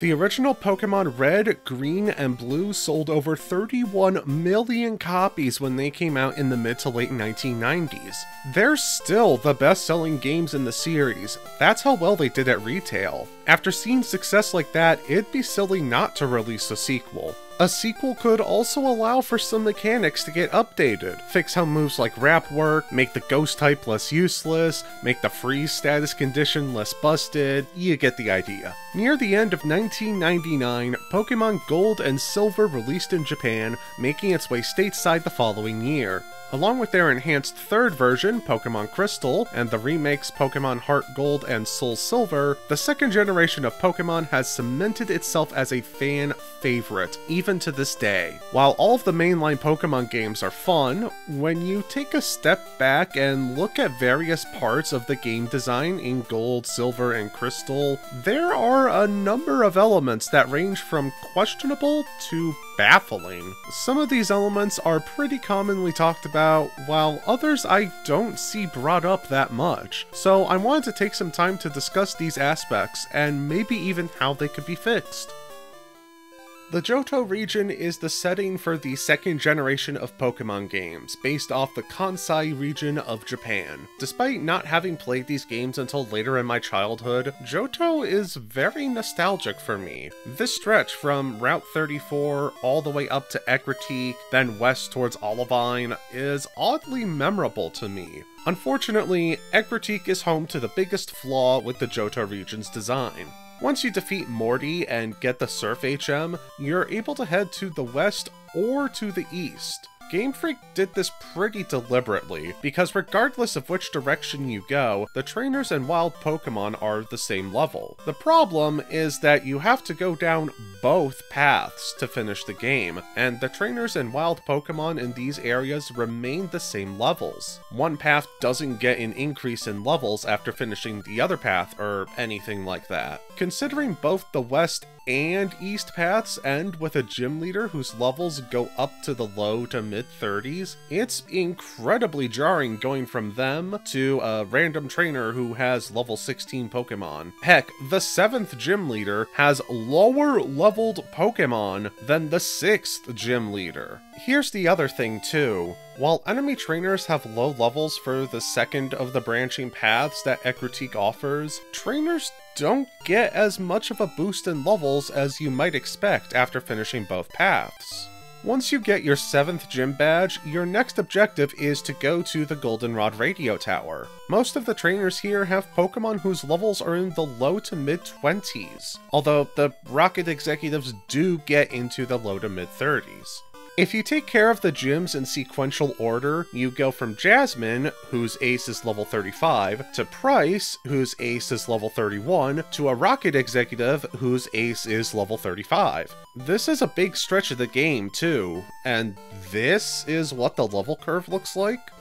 The original Pokemon Red, Green, and Blue sold over 31 million copies when they came out in the mid to late 1990s. They're still the best-selling games in the series. That's how well they did at retail. After seeing success like that, it'd be silly not to release a sequel. A sequel could also allow for some mechanics to get updated, fix how moves like Wrap work, make the Ghost type less useless, make the Freeze status condition less busted, you get the idea. Near the end of 1999, Pokemon Gold and Silver released in Japan, making its way stateside the following year. Along with their enhanced third version, Pokemon Crystal, and the remakes Pokemon Heart Gold and Soul Silver, the second generation of Pokemon has cemented itself as a fan favorite, even to this day. While all of the mainline Pokemon games are fun, when you take a step back and look at various parts of the game design in Gold, Silver, and Crystal, there are a number of elements that range from questionable to baffling. Some of these elements are pretty commonly talked about, while others I don't see brought up that much. So I wanted to take some time to discuss these aspects, and maybe even how they could be fixed. The Johto region is the setting for the second generation of Pokemon games, based off the Kansai region of Japan. Despite not having played these games until later in my childhood, Johto is very nostalgic for me. This stretch from Route 34 all the way up to Ecruteak, then west towards Olivine, is oddly memorable to me. Unfortunately, Ecruteak is home to the biggest flaw with the Johto region's design. Once you defeat Morty and get the Surf HM, you're able to head to the west or to the east. Game Freak did this pretty deliberately, because regardless of which direction you go, the trainers and wild Pokemon are the same level. The problem is that you have to go down both paths to finish the game, and the trainers and wild Pokemon in these areas remain the same levels. One path doesn't get an increase in levels after finishing the other path or anything like that. Considering both the west and east paths end with a gym leader whose levels go up to the low to mid-30s, it's incredibly jarring going from them to a random trainer who has level 16 Pokemon. Heck, the 7th gym leader has lower leveled Pokemon than the 6th gym leader. Here's the other thing too. While enemy trainers have low levels for the second of the branching paths that Ecruteak offers, trainers don't get as much of a boost in levels as you might expect after finishing both paths. Once you get your 7th gym badge, your next objective is to go to the Goldenrod Radio Tower. Most of the trainers here have Pokemon whose levels are in the low to mid-20s, although the Rocket executives do get into the low to mid-30s. If you take care of the gyms in sequential order, you go from Jasmine, whose ace is level 35, to Price, whose ace is level 31, to a Rocket executive, whose ace is level 35. This is a big stretch of the game, too, and this is what the level curve looks like?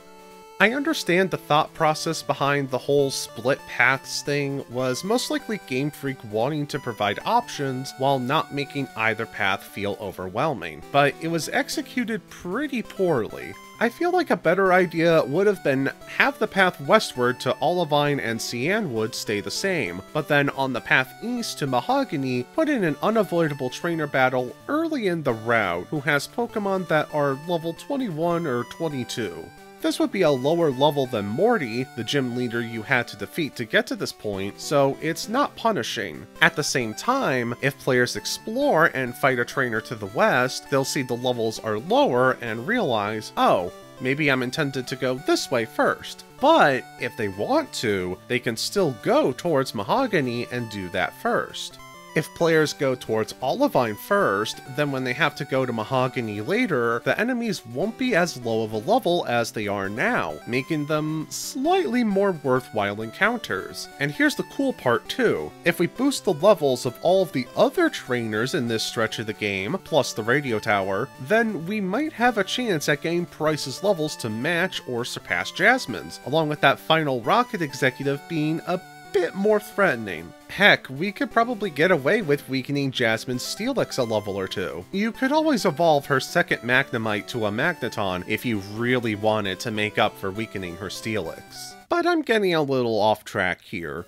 I understand the thought process behind the whole split paths thing was most likely Game Freak wanting to provide options while not making either path feel overwhelming, but it was executed pretty poorly. I feel like a better idea would have been have the path westward to Olivine and Cianwood stay the same, but then on the path east to Mahogany, put in an unavoidable trainer battle early in the route who has Pokemon that are level 21 or 22. This would be a lower level than Morty, the gym leader you had to defeat to get to this point, so it's not punishing. At the same time, if players explore and fight a trainer to the west, they'll see the levels are lower and realize, oh, maybe I'm intended to go this way first. But if they want to, they can still go towards Mahogany and do that first. If players go towards Olivine first, then when they have to go to Mahogany later, the enemies won't be as low of a level as they are now, making them slightly more worthwhile encounters. And here's the cool part too. If we boost the levels of all of the other trainers in this stretch of the game, plus the radio tower, then we might have a chance at getting Price's levels to match or surpass Jasmine's, along with that final Rocket executive being a bit more threatening. Heck, we could probably get away with weakening Jasmine's Steelix a level or two. You could always evolve her second Magnemite to a Magneton if you really wanted to make up for weakening her Steelix. But I'm getting a little off track here.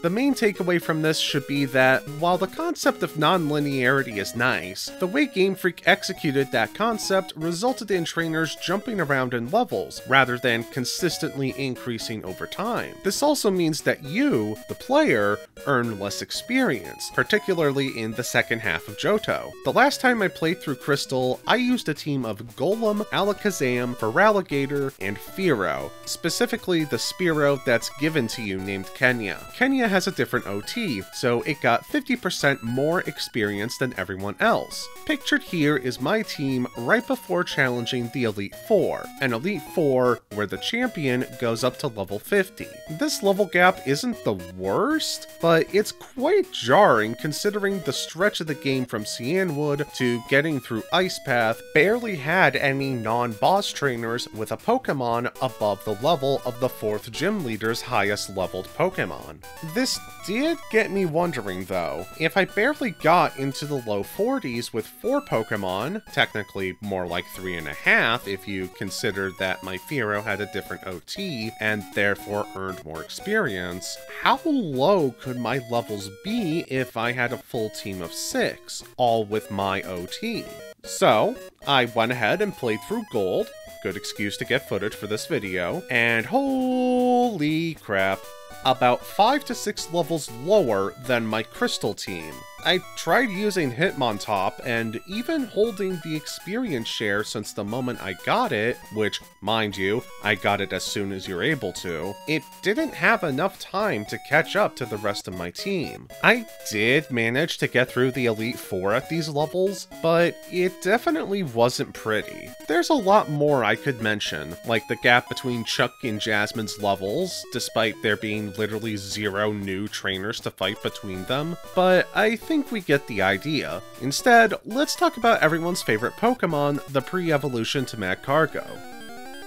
The main takeaway from this should be that, while the concept of non-linearity is nice, the way Game Freak executed that concept resulted in trainers jumping around in levels, rather than consistently increasing over time. This also means that you, the player, earn less experience, particularly in the second half of Johto. The last time I played through Crystal, I used a team of Golem, Alakazam, Feraligatr, and Fearow, specifically the Spearow that's given to you named Kenya. Kenya has a different OT, so it got 50% more experience than everyone else. Pictured here is my team right before challenging the Elite Four, an Elite Four where the champion goes up to level 50. This level gap isn't the worst, but it's quite jarring considering the stretch of the game from Cianwood to getting through Ice Path barely had any non-boss trainers with a Pokemon above the level of the 4th gym leader's highest leveled Pokemon. This did get me wondering though, if I barely got into the low 40s with 4 Pokemon, technically more like 3.5 if you consider that my Fearow had a different OT and therefore earned more experience, how low could my levels be if I had a full team of 6, all with my OT? So, I went ahead and played through Gold, good excuse to get footage for this video, and holy crap, about 5 to 6 levels lower than my Crystal team. I tried using Hitmontop and even holding the experience share since the moment I got it, which, mind you, I got it as soon as you're able to. It didn't have enough time to catch up to the rest of my team. I did manage to get through the Elite Four at these levels, but it definitely wasn't pretty. There's a lot more I could mention, like the gap between Chuck and Jasmine's levels, despite there being literally 0 new trainers to fight between them, but I think we get the idea. Instead, let's talk about everyone's favorite Pokemon, the pre-evolution to Magcargo.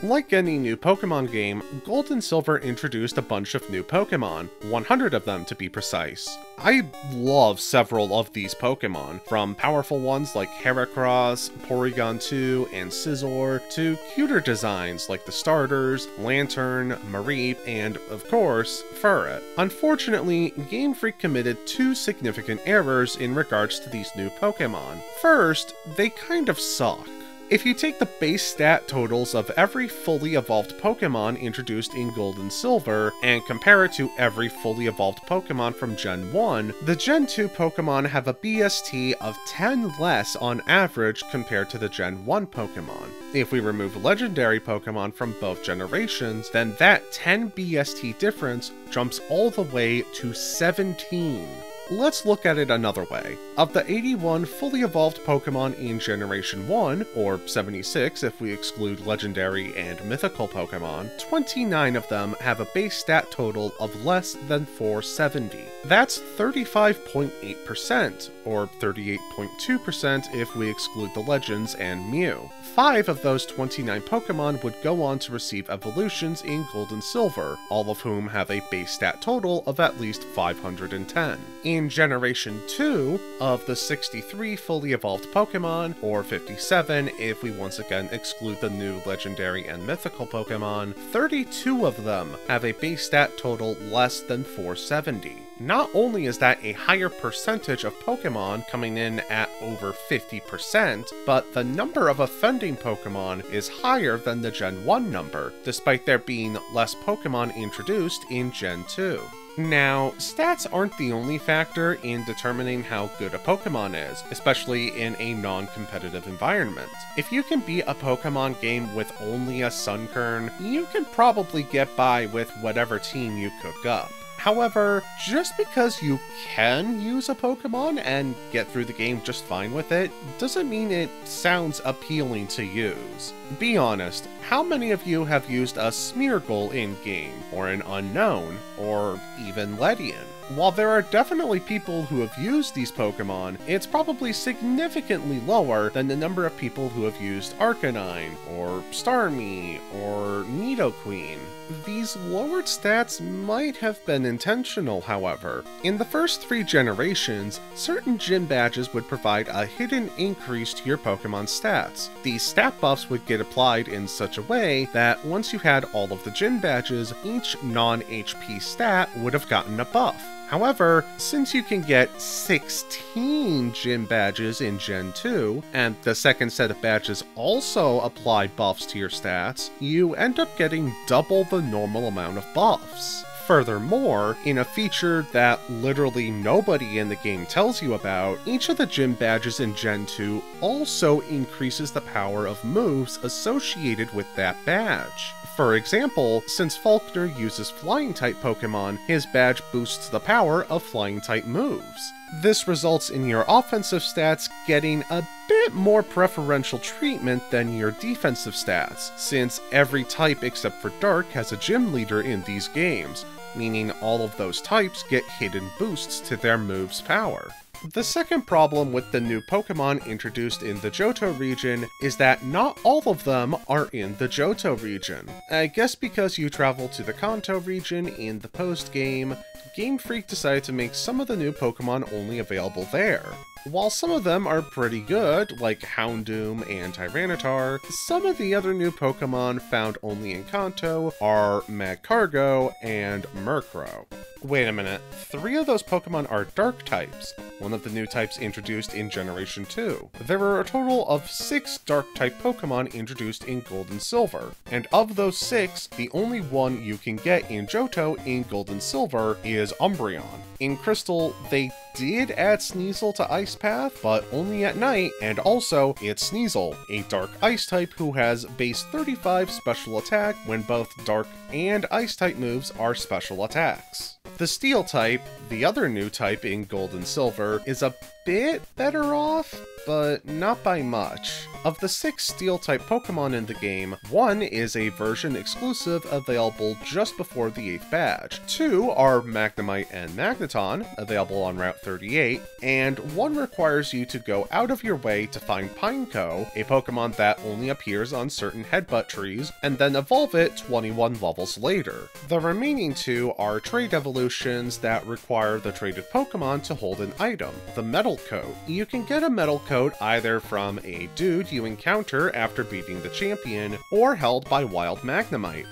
Like any new Pokemon game, Gold and Silver introduced a bunch of new Pokemon, 100 of them to be precise. I love several of these Pokemon, from powerful ones like Heracross, Porygon 2, and Scizor, to cuter designs like the starters, Lantern, Mareep, and, of course, Furret. Unfortunately, Game Freak committed 2 significant errors in regards to these new Pokemon. First, they kind of suck. If you take the base stat totals of every fully evolved Pokemon introduced in Gold and Silver and compare it to every fully evolved Pokemon from Gen 1, the Gen 2 Pokemon have a BST of 10 less on average compared to the Gen 1 Pokemon. If we remove legendary Pokemon from both generations, then that 10 BST difference jumps all the way to 17. Let's look at it another way. Of the 81 fully evolved Pokemon in Generation 1, or 76 if we exclude legendary and mythical Pokemon, 29 of them have a base stat total of less than 470. That's 35.8%, or 38.2% if we exclude the Legends and Mew. 5 of those 29 Pokemon would go on to receive evolutions in Gold and Silver, all of whom have a base stat total of at least 510. In Generation 2, of the 63 fully evolved Pokemon, or 57 if we once again exclude the new legendary and mythical Pokemon, 32 of them have a base stat total less than 470. Not only is that a higher percentage of Pokemon coming in at over 50%, but the number of offending Pokemon is higher than the Gen 1 number, despite there being less Pokemon introduced in Gen 2. Now, stats aren't the only factor in determining how good a Pokemon is, especially in a non-competitive environment. If you can beat a Pokemon game with only a Sunkern, you can probably get by with whatever team you cook up. However, just because you can use a Pokemon and get through the game just fine with it, doesn't mean it sounds appealing to use. Be honest, how many of you have used a Smeargle in-game, or an Unknown, or even Ledian? While there are definitely people who have used these Pokemon, it's probably significantly lower than the number of people who have used Arcanine, or Starmie, or Nidoqueen. These lowered stats might have been intentional, however. In the first 3 generations, certain gym badges would provide a hidden increase to your Pokemon stats. These stat buffs would get applied in such a way that once you had all of the gym badges, each non-HP stat would have gotten a buff. However, since you can get 16 gym badges in Gen 2, and the second set of badges also apply buffs to your stats, you end up getting double the normal amount of buffs. Furthermore, in a feature that literally nobody in the game tells you about, each of the gym badges in Gen 2 also increases the power of moves associated with that badge. For example, since Faulkner uses Flying-type Pokemon, his badge boosts the power of Flying-type moves. This results in your offensive stats getting a bit more preferential treatment than your defensive stats, since every type except for Dark has a gym leader in these games, meaning all of those types get hidden boosts to their move's power. The second problem with the new Pokemon introduced in the Johto region is that not all of them are in the Johto region. I guess because you travel to the Kanto region in the post-game, Game Freak decided to make some of the new Pokemon only available there. While some of them are pretty good, like Houndoom and Tyranitar, some of the other new Pokemon found only in Kanto are Magcargo and Murkrow. Wait a minute, 3 of those Pokemon are Dark types, one of the new types introduced in Generation 2. There were a total of 6 Dark-type Pokemon introduced in Gold and Silver, and of those 6, the only one you can get in Johto in Gold and Silver is Umbreon. In Crystal, they did add Sneasel to Ice Path, but only at night, and also it's Sneasel, a Dark Ice type who has base 35 special attack when both Dark and Ice type moves are special attacks. The Steel type, the other new type in Gold and Silver, is a bit better off, but not by much. Of the 6 Steel-type Pokemon in the game, 1 is a version exclusive available just before the 8th badge, 2 are Magnemite and Magneton, available on Route 38, and 1 requires you to go out of your way to find Pineco, a Pokemon that only appears on certain headbutt trees, and then evolve it 21 levels later. The remaining 2 are trade evolutions that require the traded Pokemon to hold an item, the Metal Coat. You can get a Metal Coat either from a dude you encounter after beating the champion, or held by Wild Magnemite.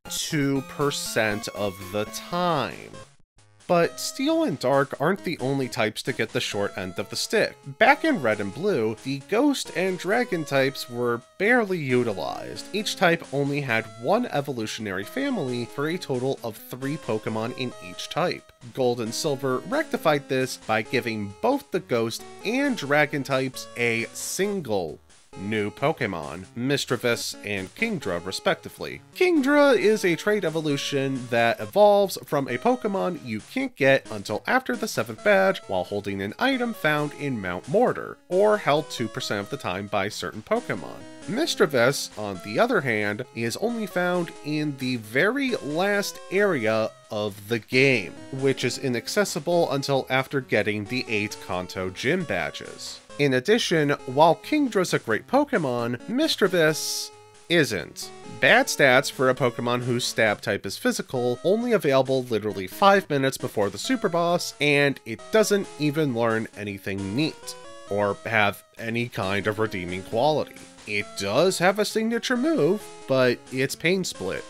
2% of the time. But Steel and Dark aren't the only types to get the short end of the stick. Back in Red and Blue, the Ghost and Dragon types were barely utilized. Each type only had 1 evolutionary family for a total of 3 Pokemon in each type. Gold and Silver rectified this by giving both the Ghost and Dragon types a single new Pokemon, Mischievous and Kingdra respectively. Kingdra is a trait evolution that evolves from a Pokemon you can't get until after the 7th badge while holding an item found in Mount Mortar, or held 2% of the time by certain Pokemon. Mischievous, on the other hand, is only found in the very last area of the game, which is inaccessible until after getting the 8 Kanto gym badges. In addition, while Kingdra's a great Pokemon, Mischievous isn't. Bad stats for a Pokemon whose stab type is physical, only available literally 5 minutes before the Super Boss, and it doesn't even learn anything neat, or have any kind of redeeming quality. It does have a signature move, but it's Pain Split.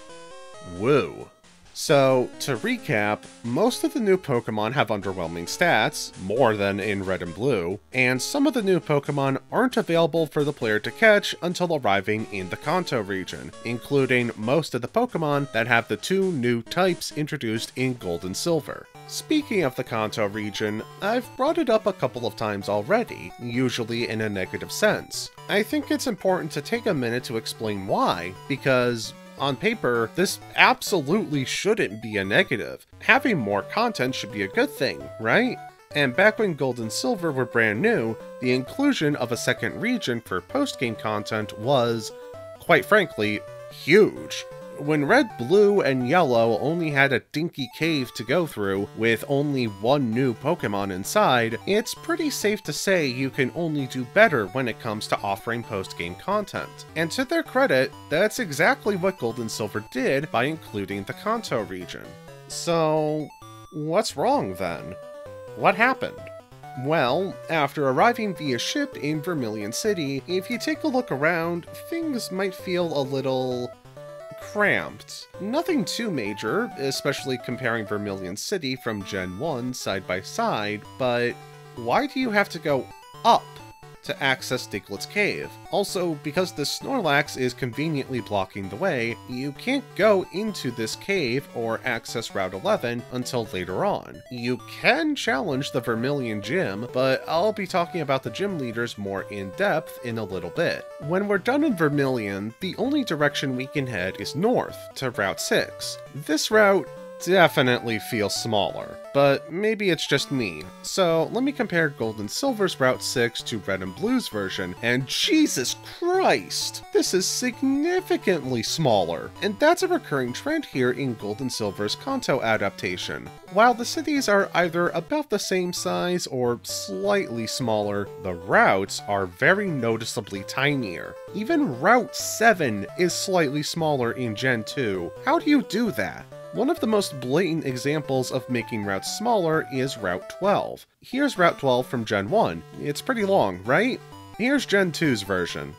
Woo. So, to recap, most of the new Pokemon have underwhelming stats, more than in Red and Blue, and some of the new Pokemon aren't available for the player to catch until arriving in the Kanto region, including most of the Pokemon that have the 2 new types introduced in Gold and Silver. Speaking of the Kanto region, I've brought it up a couple of times already, usually in a negative sense. I think it's important to take a minute to explain why, because on paper, this absolutely shouldn't be a negative. Having more content should be a good thing, right? And back when Gold and Silver were brand new, the inclusion of a second region for post-game content was, quite frankly, huge. When Red, Blue, and Yellow only had a dinky cave to go through, with only 1 new Pokemon inside, it's pretty safe to say you can only do better when it comes to offering post-game content. And to their credit, that's exactly what Gold and Silver did by including the Kanto region. So, what's wrong then? What happened? Well, after arriving via ship in Vermilion City, if you take a look around, things might feel a little cramped. Nothing too major, especially comparing Vermilion City from Gen 1 side by side, but why do you have to go up to access Diglett's Cave? Also, because the Snorlax is conveniently blocking the way, you can't go into this cave or access Route 11 until later on. You can challenge the Vermilion Gym, but I'll be talking about the gym leaders more in depth in a little bit. When we're done in Vermilion, the only direction we can head is north to Route 6. This route definitely feels smaller, but maybe it's just me. So let me compare Gold and Silver's Route 6 to Red and Blue's version, and Jesus Christ, this is significantly smaller. And that's a recurring trend here in Gold and Silver's Kanto adaptation. While the cities are either about the same size or slightly smaller, the routes are very noticeably tinier. Even Route 7 is slightly smaller in Gen 2. How do you do that? One of the most blatant examples of making routes smaller is Route 12. Here's Route 12 from Gen 1. It's pretty long, right? Here's Gen 2's version.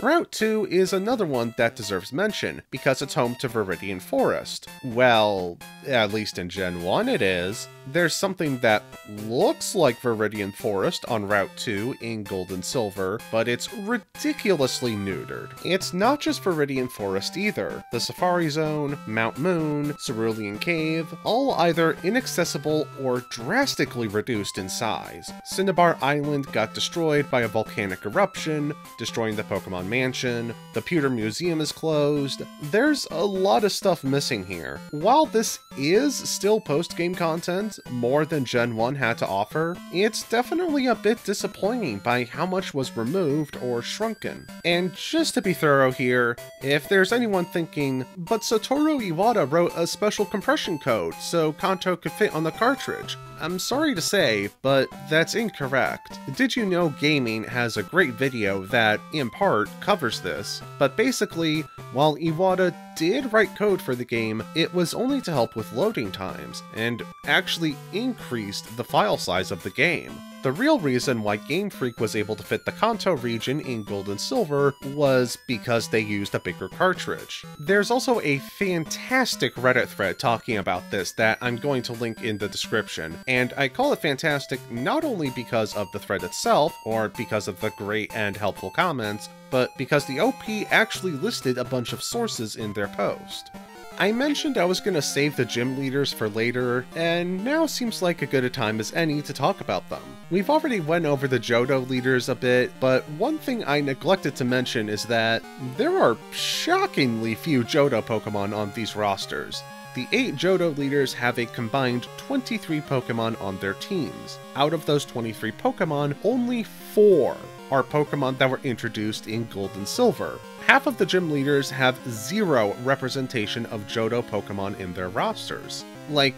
Route 2 is another one that deserves mention, because it's home to Viridian Forest. Well, at least in Gen 1 it is. There's something that looks like Viridian Forest on Route 2 in Gold and Silver, but it's ridiculously neutered. It's not just Viridian Forest either. The Safari Zone, Mount Moon, Cerulean Cave, all either inaccessible or drastically reduced in size. Cinnabar Island got destroyed by a volcanic eruption, destroying the Pokemon Mansion. The Pewter Museum is closed. There's a lot of stuff missing here. While this is still post-game content, more than Gen 1 had to offer, it's definitely a bit disappointing by how much was removed or shrunken. And just to be thorough here, if there's anyone thinking, but Satoru Iwata wrote a special compression code so Kanto could fit on the cartridge, I'm sorry to say, but that's incorrect. Did You Know Gaming has a great video that, in part, covers this, but basically, while Iwata did write code for the game, it was only to help with loading times, and actually increased the file size of the game. The real reason why Game Freak was able to fit the Kanto region in Gold and Silver was because they used a bigger cartridge. There's also a fantastic Reddit thread talking about this that I'm going to link in the description, and I call it fantastic not only because of the thread itself, or because of the great and helpful comments, but because the OP actually listed a bunch of sources in their post. I mentioned I was going to save the gym leaders for later, and now seems like a good a time as any to talk about them. We've already went over the Johto leaders a bit, but one thing I neglected to mention is that there are shockingly few Johto Pokemon on these rosters. The 8 Johto leaders have a combined 23 Pokemon on their teams. Out of those 23 Pokemon, only 4 are Pokemon that were introduced in Gold and Silver. Half of the gym leaders have 0 representation of Johto Pokemon in their rosters. Like,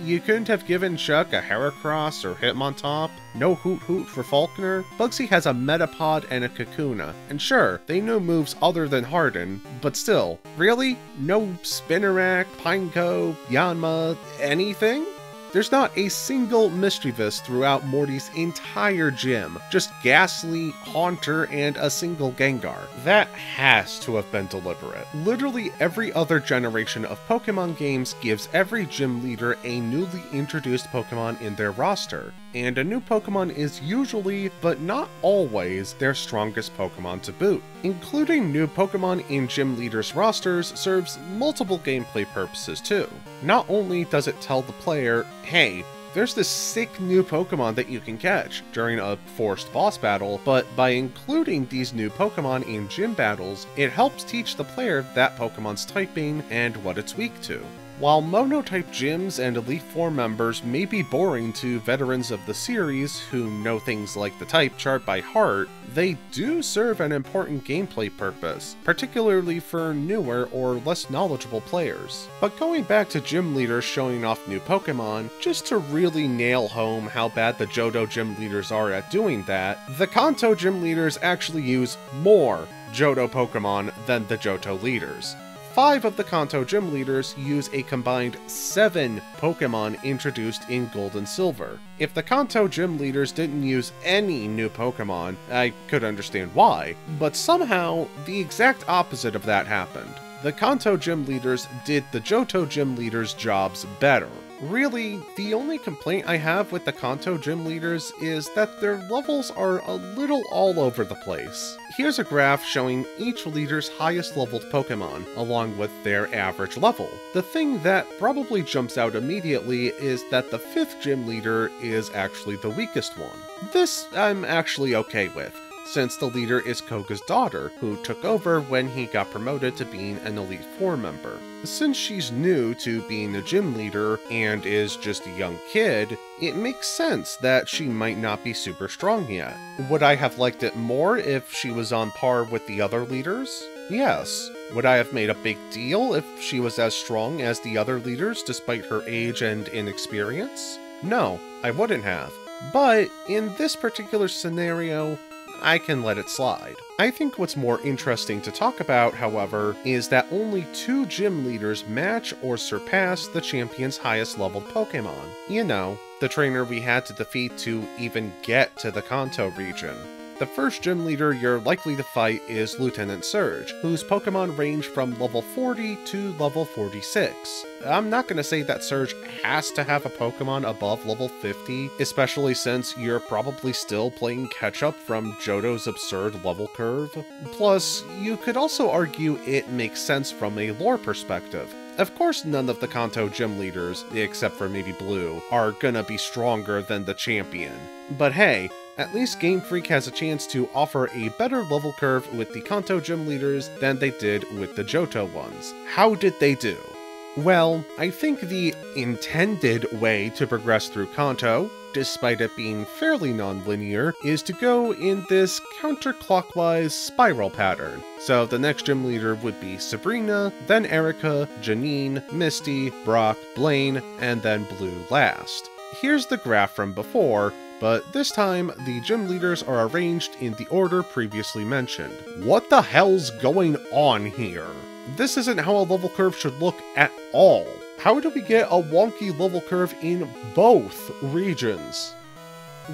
you couldn't have given Chuck a Heracross or Hitmontop, no Hoot Hoot for Falkner. Bugsy has a Metapod and a Kakuna, and sure, they know moves other than Harden, but still, really? No Spinarak, Pineco, Yanma, anything? There's not a single Mischievous throughout Morty's entire gym, just Ghastly, Haunter, and a single Gengar. That has to have been deliberate. Literally every other generation of Pokemon games gives every gym leader a newly introduced Pokemon in their roster, and a new Pokemon is usually, but not always, their strongest Pokemon to boot. Including new Pokemon in gym leaders' rosters serves multiple gameplay purposes too. Not only does it tell the player, hey, there's this sick new Pokemon that you can catch during a forced boss battle, but by including these new Pokemon in gym battles, it helps teach the player that Pokemon's typing and what it's weak to. While Mono-type gyms and Elite Four members may be boring to veterans of the series who know things like the type chart by heart, they do serve an important gameplay purpose, particularly for newer or less knowledgeable players. But going back to gym leaders showing off new Pokemon, just to really nail home how bad the Johto gym leaders are at doing that, the Kanto gym leaders actually use more Johto Pokemon than the Johto leaders. 5 of the Kanto gym leaders use a combined 7 Pokemon introduced in Gold and Silver. If the Kanto gym leaders didn't use any new Pokemon, I could understand why, but somehow the exact opposite of that happened. The Kanto gym leaders did the Johto gym leaders' jobs better. Really, the only complaint I have with the Kanto gym leaders is that their levels are a little all over the place. Here's a graph showing each leader's highest leveled Pokemon, along with their average level. The thing that probably jumps out immediately is that the 5th gym leader is actually the weakest one. This I'm actually okay with, since the leader is Koga's daughter, who took over when he got promoted to being an Elite Four member. Since she's new to being a gym leader and is just a young kid, it makes sense that she might not be super strong yet. Would I have liked it more if she was on par with the other leaders? Yes. Would I have made a big deal if she was as strong as the other leaders despite her age and inexperience? No, I wouldn't have. But in this particular scenario, I can let it slide. I think what's more interesting to talk about, however, is that only 2 gym leaders match or surpass the champion's highest leveled Pokemon. You know, the trainer we had to defeat to even get to the Kanto region. The first gym leader you're likely to fight is Lieutenant Surge, whose Pokemon range from level 40 to level 46. I'm not gonna say that Surge has to have a Pokemon above level 50, especially since you're probably still playing catch-up from Johto's absurd level curve. Plus, you could also argue it makes sense from a lore perspective. Of course none of the Kanto gym leaders, except for maybe Blue, are gonna be stronger than the champion. But hey, at least Game Freak has a chance to offer a better level curve with the Kanto gym leaders than they did with the Johto ones. How did they do? Well, I think the intended way to progress through Kanto, despite it being fairly non-linear, is to go in this counterclockwise spiral pattern. So the next gym leader would be Sabrina, then Erica, Janine, Misty, Brock, Blaine, and then Blue last. Here's the graph from before, but this time the gym leaders are arranged in the order previously mentioned. What the hell's going on here? This isn't how a level curve should look at all. How do we get a wonky level curve in both regions?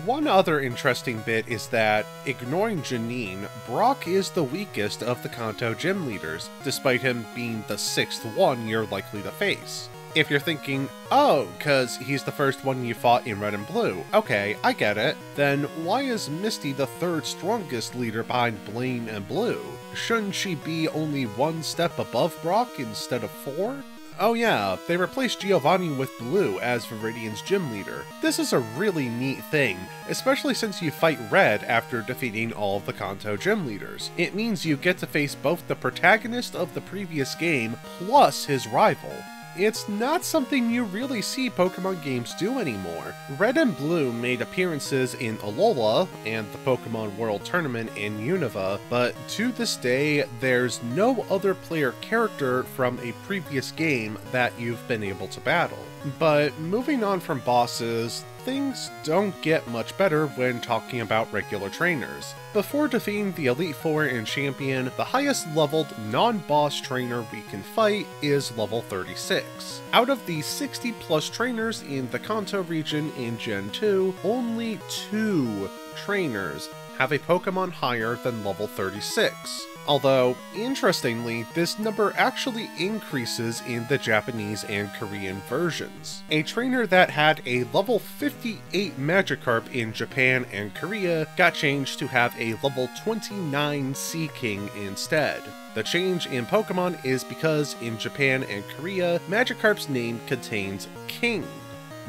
One other interesting bit is that, ignoring Janine, Brock is the weakest of the Kanto gym leaders, despite him being the 6th one you're likely to face. If you're thinking, oh, cause he's the first one you fought in Red and Blue, okay, I get it, then why is Misty the 3rd strongest leader behind Blaine and Blue? Shouldn't she be only 1 step above Brock instead of 4? Oh yeah, they replaced Giovanni with Blue as Viridian's gym leader. This is a really neat thing, especially since you fight Red after defeating all of the Kanto gym leaders. It means you get to face both the protagonist of the previous game plus his rival. It's not something you really see Pokemon games do anymore. Red and Blue made appearances in Alola and the Pokemon World Tournament in Unova, but to this day, there's no other player character from a previous game that you've been able to battle. But moving on from bosses, things don't get much better when talking about regular trainers. Before defeating the Elite Four and Champion, the highest leveled non-boss trainer we can fight is level 36. Out of the 60 plus trainers in the Kanto region in Gen 2, only 2 trainers have a Pokemon higher than level 36. Although, interestingly, this number actually increases in the Japanese and Korean versions. A trainer that had a level 58 Magikarp in Japan and Korea got changed to have a level 29 Seaking instead. The change in Pokemon is because in Japan and Korea, Magikarp's name contains King,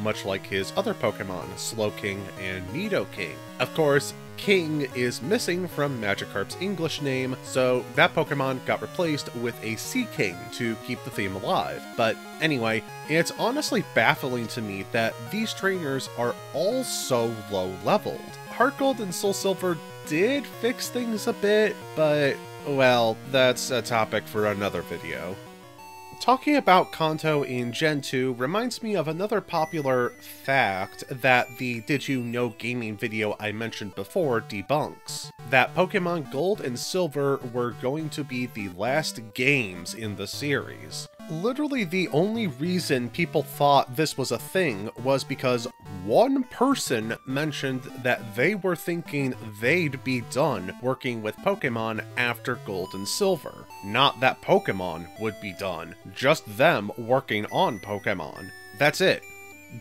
much like his other Pokemon, Slowking and Nidoking. Of course, King is missing from Magikarp's English name, so that Pokemon got replaced with a Seaking to keep the theme alive. But anyway, it's honestly baffling to me that these trainers are all so low leveled. Heart Gold and Soul Silver did fix things a bit, but well, that's a topic for another video. Talking about Kanto in Gen 2 reminds me of another popular fact that the Did You Know Gaming video I mentioned before debunks. That Pokemon Gold and Silver were going to be the last games in the series. Literally the only reason people thought this was a thing was because one person mentioned that they were thinking they'd be done working with Pokemon after Gold and Silver. Not that Pokemon would be done, just them working on Pokemon. That's it.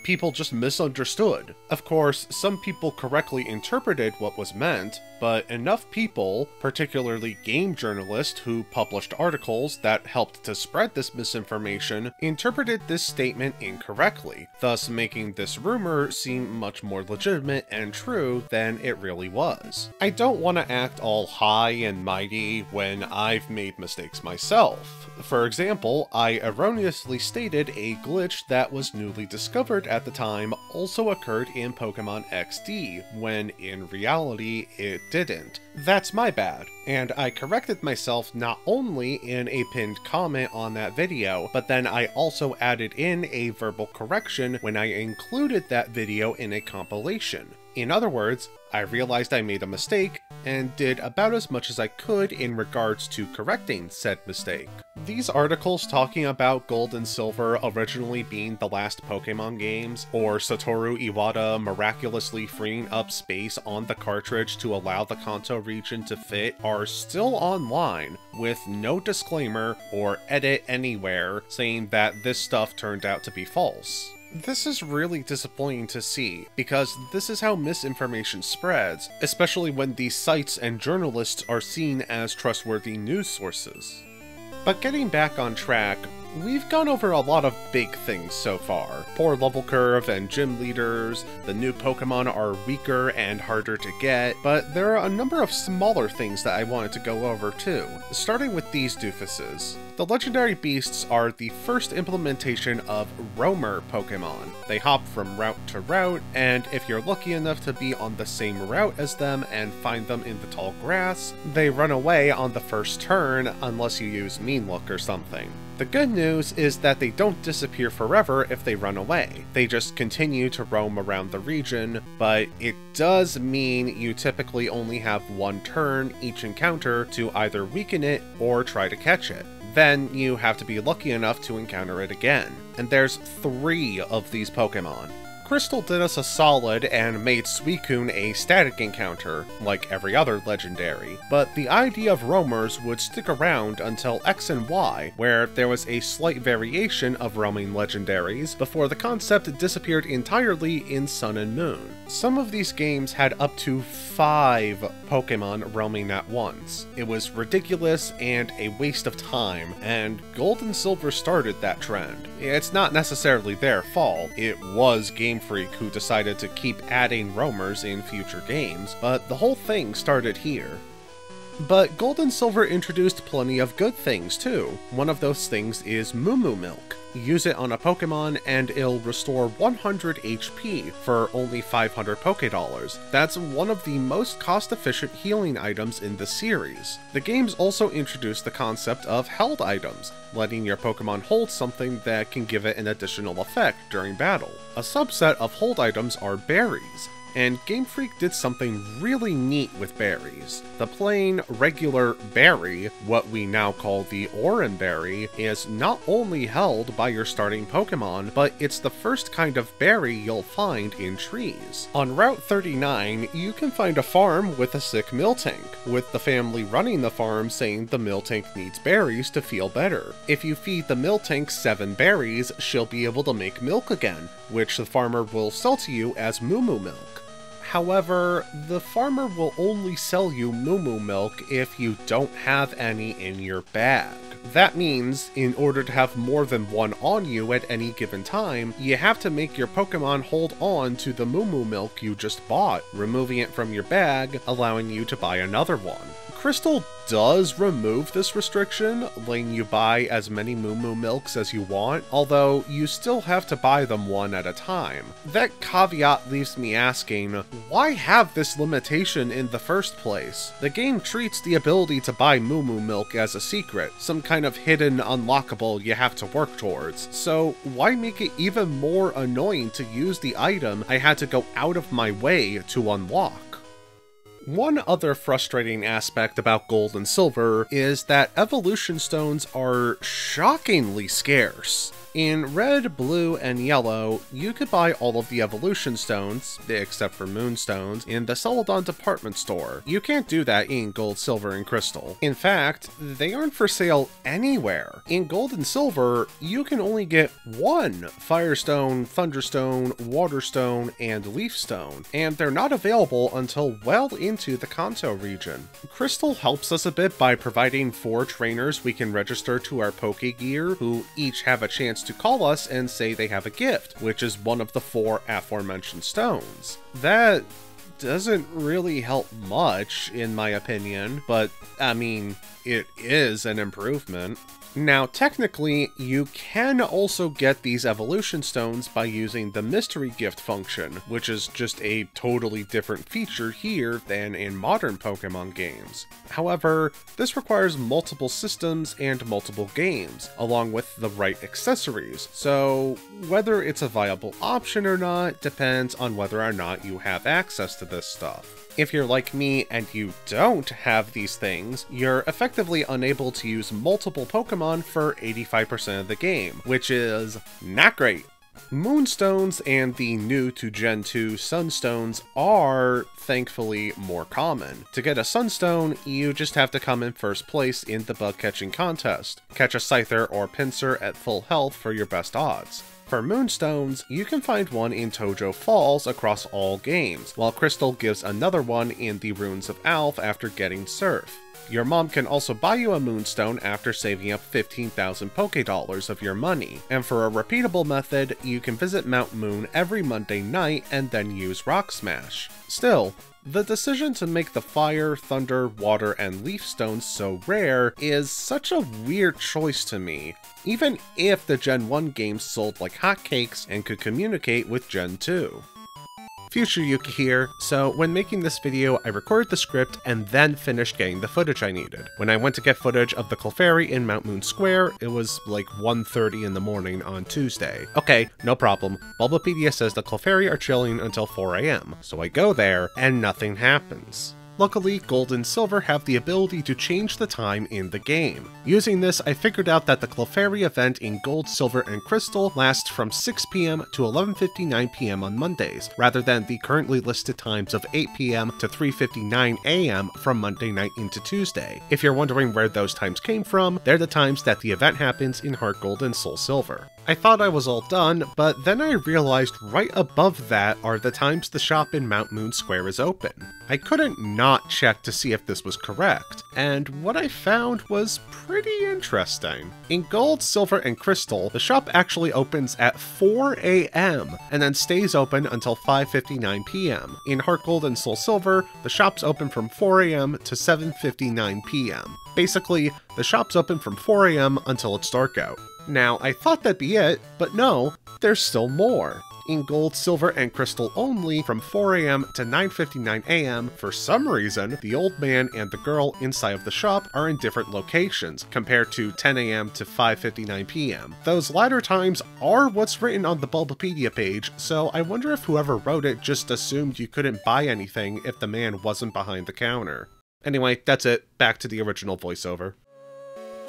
People just misunderstood. Of course, some people correctly interpreted what was meant, but enough people, particularly game journalists who published articles that helped to spread this misinformation, interpreted this statement incorrectly, thus making this rumor seem much more legitimate and true than it really was. I don't want to act all high and mighty when I've made mistakes myself. For example, I erroneously stated a glitch that was newly discovered at the time also occurred in Pokemon XD, when in reality it didn't. That's my bad, and I corrected myself not only in a pinned comment on that video, but then I also added in a verbal correction when I included that video in a compilation. In other words, I realized I made a mistake, and did about as much as I could in regards to correcting said mistake. These articles talking about Gold and Silver originally being the last Pokemon games, or Satoru Iwata miraculously freeing up space on the cartridge to allow the Kanto region to fit, are still online, with no disclaimer or edit anywhere saying that this stuff turned out to be false. This is really disappointing to see, because this is how misinformation spreads, especially when these sites and journalists are seen as trustworthy news sources. But getting back on track, we've gone over a lot of big things so far. Poor level curve and gym leaders, the new Pokemon are weaker and harder to get, but there are a number of smaller things that I wanted to go over too, starting with these doofuses. The legendary beasts are the first implementation of roamer Pokemon. They hop from route to route, and if you're lucky enough to be on the same route as them and find them in the tall grass, they run away on the first turn unless you use Mean Look or something. The good news is that they don't disappear forever if they run away. They just continue to roam around the region, but it does mean you typically only have one turn each encounter to either weaken it or try to catch it. Then you have to be lucky enough to encounter it again. And there's 3 of these Pokemon. Crystal did us a solid and made Suicune a static encounter, like every other legendary, but the idea of roamers would stick around until X and Y, where there was a slight variation of roaming legendaries before the concept disappeared entirely in Sun and Moon. Some of these games had up to 5 Pokemon roaming at once. It was ridiculous and a waste of time, and Gold and Silver started that trend. It's not necessarily their fault, it was Game Freak who decided to keep adding roamers in future games, but the whole thing started here. But Gold and Silver introduced plenty of good things too. One of those things is Moo Moo Milk. Use it on a Pokemon and it'll restore 100 HP for only 500 Pokédollars. That's one of the most cost-efficient healing items in the series. The games also introduced the concept of held items, letting your Pokemon hold something that can give it an additional effect during battle. A subset of hold items are berries, and Game Freak did something really neat with berries. The plain, regular berry, what we now call the AREN berry, is not only held by your starting Pokemon, but it's the first kind of berry you'll find in trees. On Route 39, you can find a farm with a sick Miltank, with the family running the farm saying the Miltank needs berries to feel better. If you feed the Miltank 7 berries, she'll be able to make milk again, which the farmer will sell to you as Moo Moo Milk. However, the farmer will only sell you Moo Moo Milk if you don't have any in your bag. That means, in order to have more than one on you at any given time, you have to make your Pokemon hold on to the Moo Moo Milk you just bought, removing it from your bag, allowing you to buy another one. Crystal does remove this restriction, letting you buy as many Moo Moo Milks as you want, although you still have to buy them one at a time. That caveat leaves me asking, why have this limitation in the first place? The game treats the ability to buy Moo Moo Milk as a secret, some kind of hidden unlockable you have to work towards, so why make it even more annoying to use the item I had to go out of my way to unlock? One other frustrating aspect about Gold and Silver is that evolution stones are shockingly scarce. In Red, Blue, and Yellow, you could buy all of the evolution stones, except for moonstones, in the Celadon department store. You can't do that in Gold, Silver, and Crystal. In fact, they aren't for sale anywhere. In Gold and Silver, you can only get one Firestone, Thunderstone, Waterstone, and Leafstone, and they're not available until well into the Kanto region. Crystal helps us a bit by providing 4 trainers we can register to our Pokegear, who each have a chance to call us and say they have a gift, which is one of the 4 aforementioned stones. That doesn't really help much, in my opinion, but I mean, it is an improvement. Now, technically, you can also get these evolution stones by using the mystery gift function, which is just a totally different feature here than in modern Pokemon games. However, this requires multiple systems and multiple games, along with the right accessories, so whether it's a viable option or not depends on whether or not you have access to this stuff. If you're like me and you don't have these things, you're effectively unable to use multiple Pokemon for 85% of the game, which is not great. Moonstones and the new to Gen 2 Sunstones are, thankfully, more common. To get a Sunstone, you just have to come in first place in the bug catching contest. Catch a Scyther or Pinsir at full health for your best odds. For Moonstones, you can find one in Tojo Falls across all games, while Crystal gives another one in the Ruins of Alph after getting Surf. Your mom can also buy you a Moonstone after saving up 15,000 Pokédollars of your money, and for a repeatable method, you can visit Mount Moon every Monday night and then use Rock Smash. Still, the decision to make the Fire, Thunder, Water, and Leaf Stones so rare is such a weird choice to me, even if the Gen 1 games sold like hotcakes and could communicate with Gen 2. Future Yuki here. So when making this video, I recorded the script and then finished getting the footage I needed. When I went to get footage of the Clefairy in Mount Moon Square, it was like 1:30 in the morning on Tuesday. Okay, no problem. Bulbapedia says the Clefairy are chilling until 4 AM, so I go there and nothing happens. Luckily, Gold and Silver have the ability to change the time in the game. Using this, I figured out that the Clefairy event in Gold, Silver, and Crystal lasts from 6 PM to 11:59 PM on Mondays, rather than the currently listed times of 8 PM to 3:59 AM from Monday night into Tuesday. If you're wondering where those times came from, they're the times that the event happens in Heart Gold and Soul Silver. I thought I was all done, but then I realized right above that are the times the shop in Mount Moon Square is open. I couldn't not check to see if this was correct, and what I found was pretty interesting. In Gold, Silver, and Crystal, the shop actually opens at 4 AM and then stays open until 5:59 PM. In Heart Gold and Soul Silver, the shop's open from 4 AM to 7:59 PM. Basically, the shop's open from 4 AM until it's dark out. Now, I thought that'd be it, but no, there's still more. In Gold, Silver, and Crystal only, from 4 AM to 9:59 AM, for some reason, the old man and the girl inside of the shop are in different locations, compared to 10 AM to 5:59 PM. Those latter times are what's written on the Bulbapedia page, so I wonder if whoever wrote it just assumed you couldn't buy anything if the man wasn't behind the counter. Anyway, that's it. Back to the original voiceover.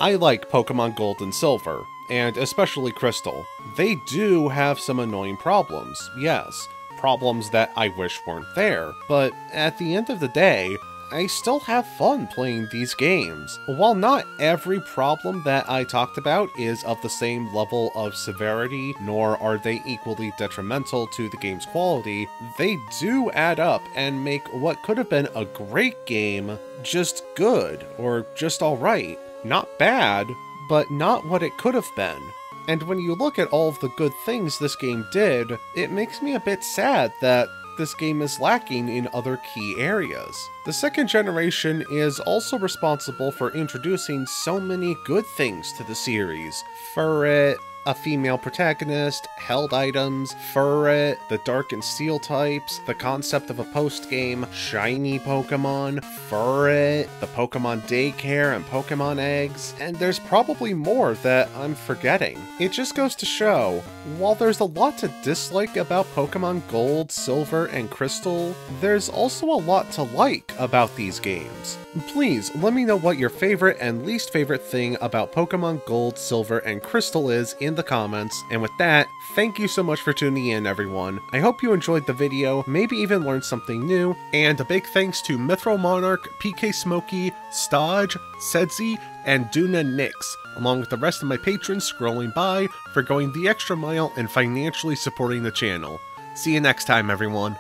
I like Pokemon Gold and Silver, and especially Crystal. They do have some annoying problems, yes. Problems that I wish weren't there, but at the end of the day, I still have fun playing these games. While not every problem that I talked about is of the same level of severity, nor are they equally detrimental to the game's quality, they do add up and make what could have been a great game just good, or just alright. Not bad, but not what it could have been. And when you look at all of the good things this game did, it makes me a bit sad that this game is lacking in other key areas. The second generation is also responsible for introducing so many good things to the series. Furret, a female protagonist, held items, Furret, the Dark and Steel types, the concept of a post-game, shiny Pokemon, Furret, the Pokemon daycare and Pokemon eggs, and there's probably more that I'm forgetting. It just goes to show, while there's a lot to dislike about Pokemon Gold, Silver, and Crystal, there's also a lot to like about these games. Please let me know what your favorite and least favorite thing about Pokemon Gold, Silver, and Crystal is in the comments. And with that, thank you so much for tuning in, everyone. I hope you enjoyed the video, maybe even learned something new, and a big thanks to Mithril Monarch, PK Smokey, Stodge, Sedzi, and Duna Nix, along with the rest of my patrons scrolling by for going the extra mile and financially supporting the channel. See you next time, everyone.